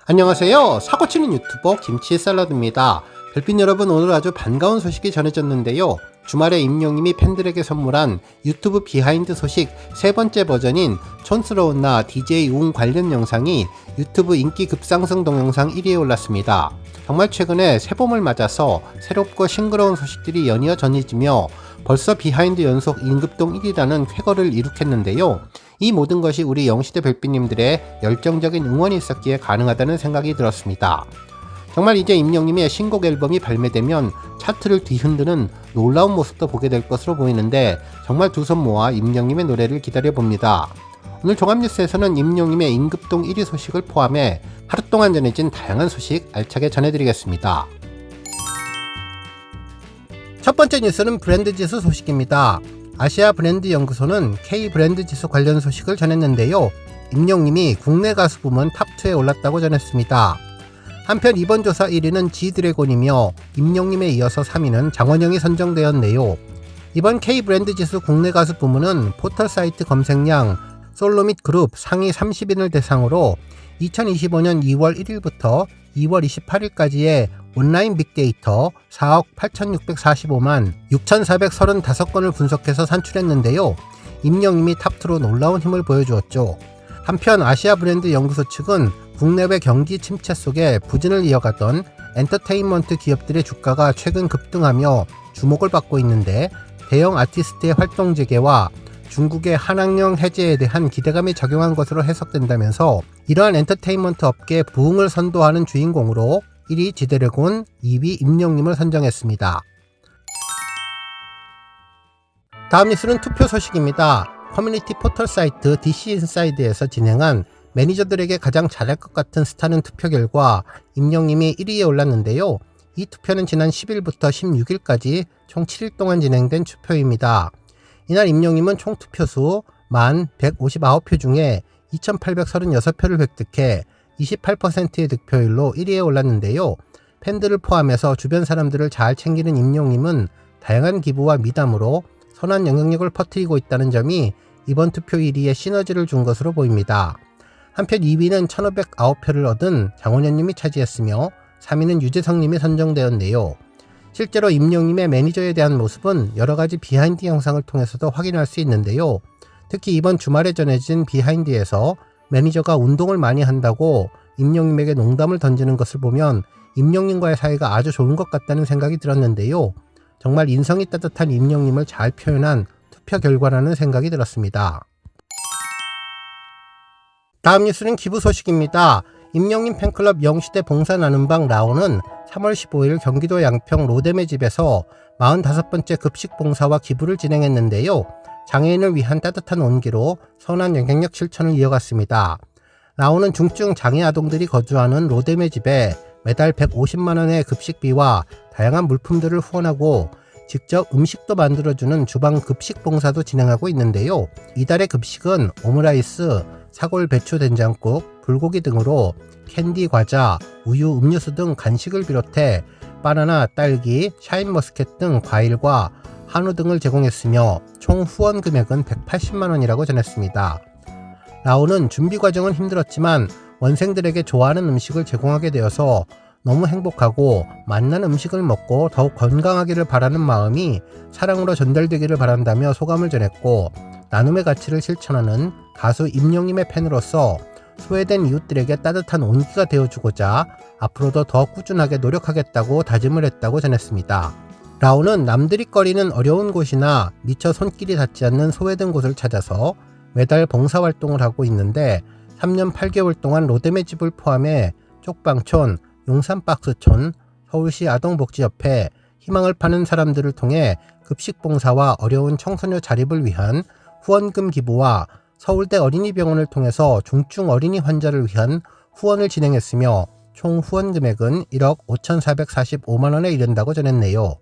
안녕하세요. 사고치는 유튜버 김치샐러드입니다. 별빛 여러분, 오늘 아주 반가운 소식이 전해졌는데요. 주말에 임영님이 팬들에게 선물한 유튜브 비하인드 소식 세 번째 버전인 촌스러운 나 DJ 웅 관련 영상이 유튜브 인기 급상승 동영상 1위에 올랐습니다. 정말 최근에 새봄을 맞아서 새롭고 싱그러운 소식들이 연이어 전해지며 벌써 비하인드 연속 임급동 1위라는 쾌거를 이룩했는데요. 이 모든 것이 우리 영시대 별빛님들의 열정적인 응원이 있었기에 가능하다는 생각이 들었습니다. 정말 이제 임영님의 신곡 앨범이 발매되면 차트를 뒤흔드는 놀라운 모습도 보게 될 것으로 보이는데 정말 두 손 모아 임영님의 노래를 기다려봅니다. 오늘 종합뉴스에서는 임영님의 임급동 1위 소식을 포함해 하루 동안 전해진 다양한 소식 알차게 전해드리겠습니다. 첫 번째 뉴스는 브랜드 지수 소식입니다. 아시아 브랜드 연구소는 K 브랜드 지수 관련 소식을 전했는데요. 임영님이 국내 가수 부문 탑2에 올랐다고 전했습니다. 한편 이번 조사 1위는 G드래곤이며 임영님에 이어서 3위는 장원영이 선정되었네요. 이번 K 브랜드 지수 국내 가수 부문은 포털 사이트 검색량, 솔로 및 그룹 상위 30인을 대상으로 2025년 2월 1일부터 2월 28일까지의 온라인 빅데이터 4억 8,645만 6,435건을 분석해서 산출했는데요. 임영님이 탑2로 놀라운 힘을 보여주었죠. 한편 아시아 브랜드 연구소 측은 국내외 경기 침체 속에 부진을 이어가던 엔터테인먼트 기업들의 주가가 최근 급등하며 주목을 받고 있는데 대형 아티스트의 활동 재개와 중국의 한학령 해제에 대한 기대감이 작용한 것으로 해석된다면서 이러한 엔터테인먼트 업계의 부흥을 선도하는 주인공으로 1위 G드래곤, 2위 임영님을 선정했습니다. 다음 뉴스는 투표 소식입니다. 커뮤니티 포털 사이트 DC인사이드에서 진행한 매니저들에게 가장 잘할 것 같은 스타는 투표 결과 임영님이 1위에 올랐는데요. 이 투표는 지난 10일부터 16일까지 총 7일 동안 진행된 투표입니다. 이날 임영님은 총 투표수 1159표 중에 2836표를 획득해 28%의 득표율로 1위에 올랐는데요. 팬들을 포함해서 주변 사람들을 잘 챙기는 임영님은 다양한 기부와 미담으로 선한 영향력을 퍼뜨리고 있다는 점이 이번 투표 1위에 시너지를 준 것으로 보입니다. 한편 2위는 1509표를 얻은 장원현님이 차지했으며 3위는 유재석님이 선정되었네요. 실제로 임영님의 매니저에 대한 모습은 여러가지 비하인드 영상을 통해서도 확인할 수 있는데요. 특히 이번 주말에 전해진 비하인드에서 매니저가 운동을 많이 한다고 임영님에게 농담을 던지는 것을 보면 임영님과의 사이가 아주 좋은 것 같다는 생각이 들었는데요. 정말 인성이 따뜻한 임영님을 잘 표현한 투표 결과라는 생각이 들었습니다. 다음 뉴스는 기부 소식입니다. 임영님 팬클럽 영시대 봉사 나눔방 라오는 3월 15일 경기도 양평 로뎀의 집에서 45번째 급식 봉사와 기부를 진행했는데요. 장애인을 위한 따뜻한 온기로 선한 영향력 실천을 이어갔습니다. 라오는 중증 장애 아동들이 거주하는 로뎀의 집에 매달 150만원의 급식비와 다양한 물품들을 후원하고 직접 음식도 만들어주는 주방 급식 봉사도 진행하고 있는데요. 이달의 급식은 오므라이스, 사골 배추 된장국, 불고기 등으로 캔디 과자, 우유, 음료수 등 간식을 비롯해 바나나, 딸기, 샤인머스켓 등 과일과 한우 등을 제공했으며 총 후원 금액은 180만원이라고 전했습니다. 라오는 준비 과정은 힘들었지만 원생들에게 좋아하는 음식을 제공하게 되어서 너무 행복하고 맛난 음식을 먹고 더욱 건강하기를 바라는 마음이 사랑으로 전달되기를 바란다며 소감을 전했고, 나눔의 가치를 실천하는 가수 임영님의 팬으로서 소외된 이웃들에게 따뜻한 온기가 되어주고자 앞으로도 더 꾸준하게 노력하겠다고 다짐을 했다고 전했습니다. 라오는 남들이 꺼리는 어려운 곳이나 미처 손길이 닿지 않는 소외된 곳을 찾아서 매달 봉사활동을 하고 있는데 3년 8개월 동안 로뎀의 집을 포함해 쪽방촌, 용산박스촌, 서울시 아동복지협회, 희망을 파는 사람들을 통해 급식봉사와 어려운 청소년 자립을 위한 후원금 기부와 서울대 어린이병원을 통해서 중증 어린이 환자를 위한 후원을 진행했으며 총 후원 금액은 1억 5,445만원에 이른다고 전했네요.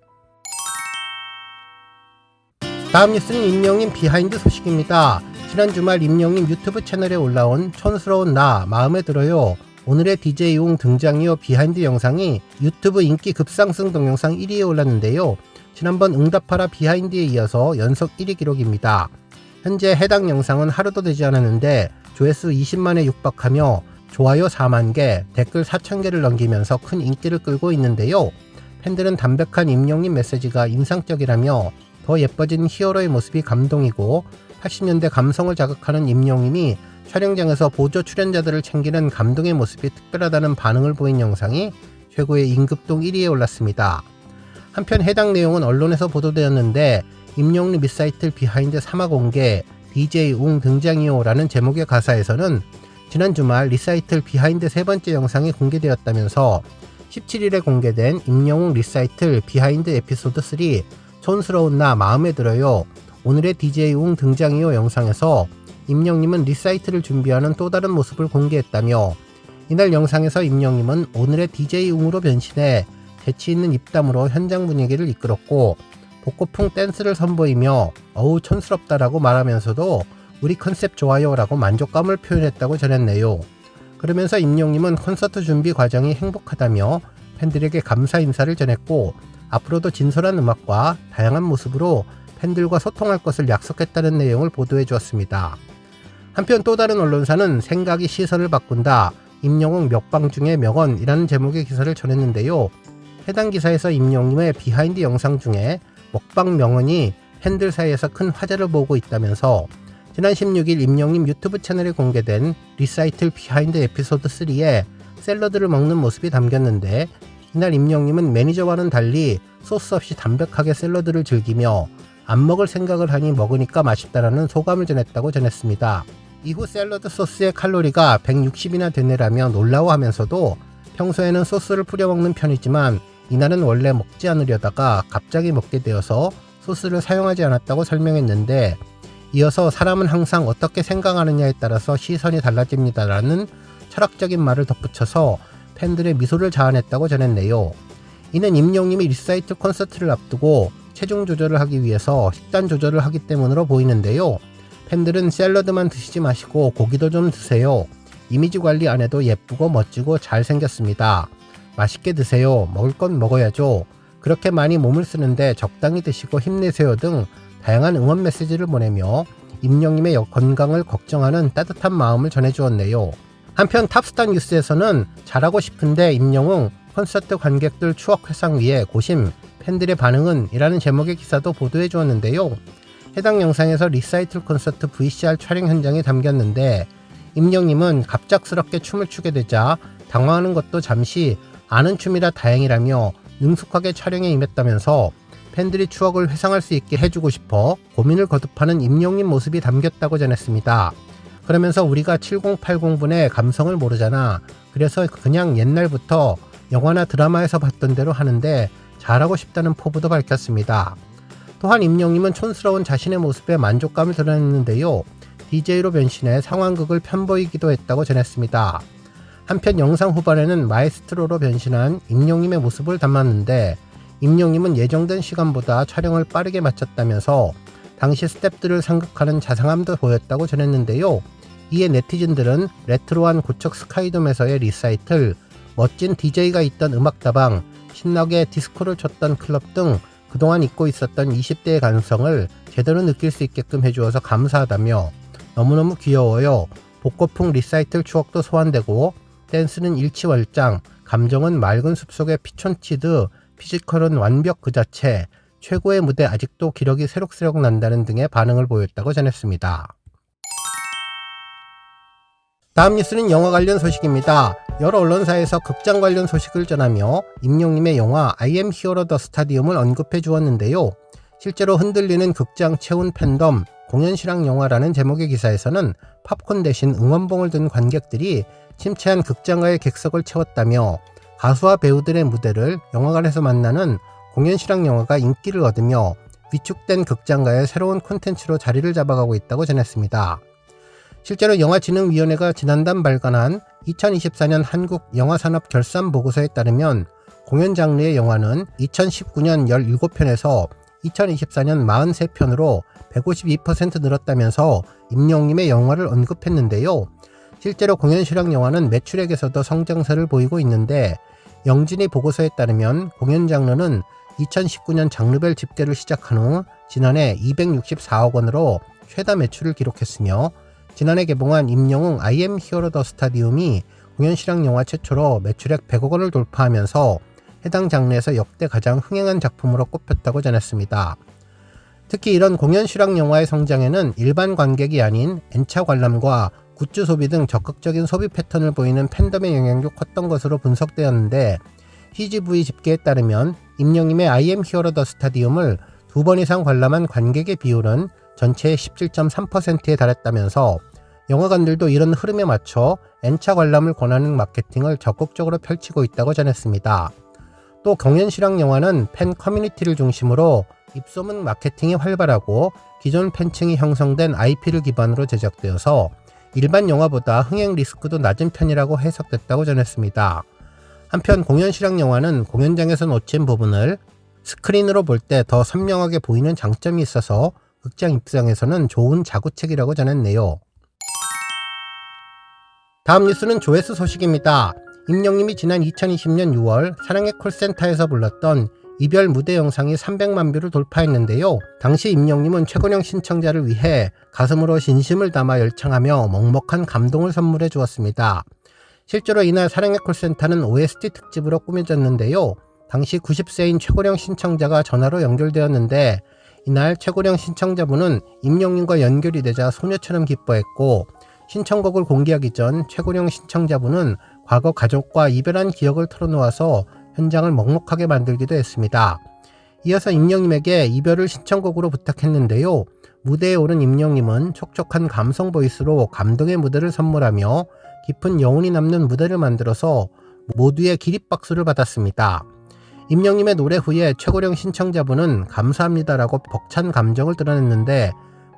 다음 뉴스는 임영님 비하인드 소식입니다. 지난 주말 임영님 유튜브 채널에 올라온 촌스러운 나 마음에 들어요. 오늘의 DJ 용 등장 이후 비하인드 영상이 유튜브 인기 급상승 동영상 1위에 올랐는데요. 지난번 응답하라 비하인드에 이어서 연속 1위 기록입니다. 현재 해당 영상은 하루도 되지 않았는데 조회수 20만에 육박하며 좋아요 4만 개, 댓글 4천 개를 넘기면서 큰 인기를 끌고 있는데요. 팬들은 담백한 임영님 메시지가 인상적이라며 더 예뻐진 히어로의 모습이 감동이고 80년대 감성을 자극하는 임영님이 촬영장에서 보조 출연자들을 챙기는 감동의 모습이 특별하다는 반응을 보인 영상이 최고의 임급동 1위에 올랐습니다. 한편 해당 내용은 언론에서 보도되었는데 임영님 리사이틀 비하인드 3화 공개 DJ 웅 등장이요라는 제목의 가사에서는 지난 주말 리사이틀 비하인드 세 번째 영상이 공개되었다면서 17일에 공개된 임영웅 리사이틀 비하인드 에피소드 3 촌스러운 나 마음에 들어요 오늘의 DJ 웅 등장이요 영상에서 임영님은 리사이틀을 준비하는 또 다른 모습을 공개했다며 이날 영상에서 임영님은 오늘의 DJ 웅으로 변신해 재치있는 입담으로 현장 분위기를 이끌었고 복고풍 댄스를 선보이며 어우 촌스럽다라고 말하면서도 우리 컨셉 좋아요 라고 만족감을 표현했다고 전했네요. 그러면서 임영님은 콘서트 준비 과정이 행복하다며 팬들에게 감사 인사를 전했고 앞으로도 진솔한 음악과 다양한 모습으로 팬들과 소통할 것을 약속했다는 내용을 보도해 주었습니다. 한편 또 다른 언론사는 생각이 시선을 바꾼다 임영웅 먹방 중에 명언이라는 제목의 기사를 전했는데요. 해당 기사에서 임영님의 비하인드 영상 중에 먹방 명언이 팬들 사이에서 큰 화제를 보고 있다면서 지난 16일 임영님 유튜브 채널에 공개된 리사이틀 비하인드 에피소드 3에 샐러드를 먹는 모습이 담겼는데 이날 임영님은 매니저와는 달리 소스 없이 담백하게 샐러드를 즐기며 안 먹을 생각을 하니 먹으니까 맛있다라는 소감을 전했다고 전했습니다. 이후 샐러드 소스의 칼로리가 160이나 되네라며 놀라워하면서도 평소에는 소스를 뿌려 먹는 편이지만 이날은 원래 먹지 않으려다가 갑자기 먹게 되어서 소스를 사용하지 않았다고 설명했는데 이어서 사람은 항상 어떻게 생각하느냐에 따라서 시선이 달라집니다라는 철학적인 말을 덧붙여서 팬들의 미소를 자아냈다고 전했네요. 이는 임영님이 리사이틀 콘서트를 앞두고 체중 조절을 하기 위해서 식단 조절을 하기 때문으로 보이는데요. 팬들은 샐러드만 드시지 마시고 고기도 좀 드세요. 이미지 관리 안 해도 예쁘고 멋지고 잘생겼습니다. 맛있게 드세요. 먹을 건 먹어야죠. 그렇게 많이 몸을 쓰는데 적당히 드시고 힘내세요 등 다양한 응원 메시지를 보내며 임영님의 건강을 걱정하는 따뜻한 마음을 전해주었네요. 한편 탑스타 뉴스에서는 잘하고 싶은데 임영웅 콘서트 관객들 추억 회상 위에 고심 팬들의 반응은 이라는 제목의 기사도 보도해 주었는데요. 해당 영상에서 리사이틀 콘서트 VCR 촬영 현장이 담겼는데 임영님은 갑작스럽게 춤을 추게 되자 당황하는 것도 잠시 아는 춤이라 다행이라며 능숙하게 촬영에 임했다면서 팬들이 추억을 회상할 수 있게 해주고 싶어 고민을 거듭하는 임영님 모습이 담겼다고 전했습니다. 그러면서 우리가 7080분의 감성을 모르잖아. 그래서 그냥 옛날부터 영화나 드라마에서 봤던 대로 하는데 잘하고 싶다는 포부도 밝혔습니다. 또한 임영님은 촌스러운 자신의 모습에 만족감을 드러냈는데요. DJ로 변신해 상황극을 편보이기도 했다고 전했습니다. 한편 영상 후반에는 마에스트로로 변신한 임영님의 모습을 담았는데 임영님은 예정된 시간보다 촬영을 빠르게 마쳤다면서 당시 스태프들을 상극하는 자상함도 보였다고 전했는데요. 이에 네티즌들은 레트로한 고척 스카이돔에서의 리사이틀, 멋진 DJ가 있던 음악다방, 신나게 디스코를 췄던 클럽 등 그동안 잊고 있었던 20대의 감성을 제대로 느낄 수 있게끔 해주어서 감사하다며 너무너무 귀여워요. 복고풍 리사이틀 추억도 소환되고 댄스는 일치월장, 감정은 맑은 숲속의 피촌치드, 피지컬은 완벽 그 자체, 최고의 무대 아직도 기력이 새록새록 난다는 등의 반응을 보였다고 전했습니다. 다음 뉴스는 영화 관련 소식입니다. 여러 언론사에서 극장 관련 소식을 전하며 임영님의 영화 I am hero the stadium을 언급해 주었는데요. 실제로 흔들리는 극장 채운 팬덤, 공연 실황 영화라는 제목의 기사에서는 팝콘 대신 응원봉을 든 관객들이 침체한 극장가의 객석을 채웠다며 가수와 배우들의 무대를 영화관에서 만나는 공연 실황 영화가 인기를 얻으며 위축된 극장가의 새로운 콘텐츠로 자리를 잡아가고 있다고 전했습니다. 실제로 영화진흥위원회가 지난달 발간한 2024년 한국 영화산업 결산 보고서에 따르면 공연 장르의 영화는 2019년 17편에서 2024년 43편으로 152% 늘었다면서 임영님의 영화를 언급했는데요. 실제로 공연 실황 영화는 매출액에서도 성장세를 보이고 있는데 영진이 보고서에 따르면 공연 장르는 2019년 장르별 집계를 시작한 후 지난해 264억 원으로 최다 매출을 기록했으며 지난해 개봉한 임영웅 I am hero the stadium이 공연 실황 영화 최초로 매출액 100억 원을 돌파하면서 해당 장르에서 역대 가장 흥행한 작품으로 꼽혔다고 전했습니다. 특히 이런 공연 실황 영화의 성장에는 일반 관객이 아닌 N차 관람과 굿즈 소비 등 적극적인 소비 패턴을 보이는 팬덤의 영향도 컸던 것으로 분석되었는데, CGV 집계에 따르면 임영님의 I am hero the stadium을 2번 이상 관람한 관객의 비율은 전체의 17.3%에 달했다면서 영화관들도 이런 흐름에 맞춰 N차 관람을 권하는 마케팅을 적극적으로 펼치고 있다고 전했습니다. 또 공연 실황 영화는 팬 커뮤니티를 중심으로 입소문 마케팅이 활발하고 기존 팬층이 형성된 IP를 기반으로 제작되어서 일반 영화보다 흥행 리스크도 낮은 편이라고 해석됐다고 전했습니다. 한편 공연 실황 영화는 공연장에서 놓친 부분을 스크린으로 볼 때 더 선명하게 보이는 장점이 있어서 극장 입장에서는 좋은 자구책이라고 전했네요. 다음 뉴스는 조회수 소식입니다. 임영님이 지난 2020년 6월 사랑의 콜센터에서 불렀던 이별 무대 영상이 300만 뷰를 돌파했는데요. 당시 임영님은 최곤영 신청자를 위해 가슴으로 진심을 담아 열창하며 먹먹한 감동을 선물해 주었습니다. 실제로 이날 사랑의 콜센터는 OST 특집으로 꾸며졌는데요. 당시 90세인 최고령 신청자가 전화로 연결되었는데, 이날 최고령 신청자분은 임영님과 연결이 되자 소녀처럼 기뻐했고, 신청곡을 공개하기 전 최고령 신청자분은 과거 가족과 이별한 기억을 털어놓아서 현장을 먹먹하게 만들기도 했습니다. 이어서 임영님에게 이별을 신청곡으로 부탁했는데요. 무대에 오른 임영님은 촉촉한 감성 보이스로 감동의 무대를 선물하며 깊은 여운이 남는 무대를 만들어서 모두의 기립박수를 받았습니다. 임영님의 노래 후에 최고령 신청자분은 감사합니다라고 벅찬 감정을 드러냈는데,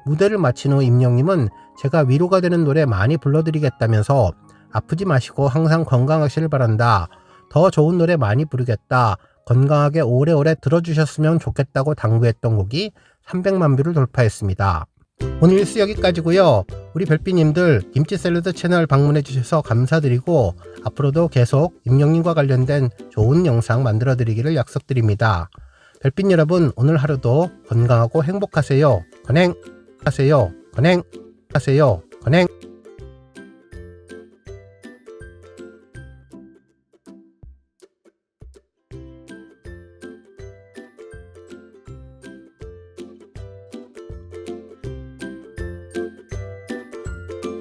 무대를 마친 후 임영님은 제가 위로가 되는 노래 많이 불러드리겠다면서 아프지 마시고 항상 건강하시길 바란다. 더 좋은 노래 많이 부르겠다. 건강하게 오래오래 들어주셨으면 좋겠다고 당부했던 곡이 300만 뷰를 돌파했습니다. 오늘 뉴스 여기까지고요. 우리 별빛님들 김치샐러드 채널 방문해 주셔서 감사드리고 앞으로도 계속 임영님과 관련된 좋은 영상 만들어 드리기를 약속드립니다. 별빛 여러분, 오늘 하루도 건강하고 행복하세요. 건행하세요. 건행하세요. 건행.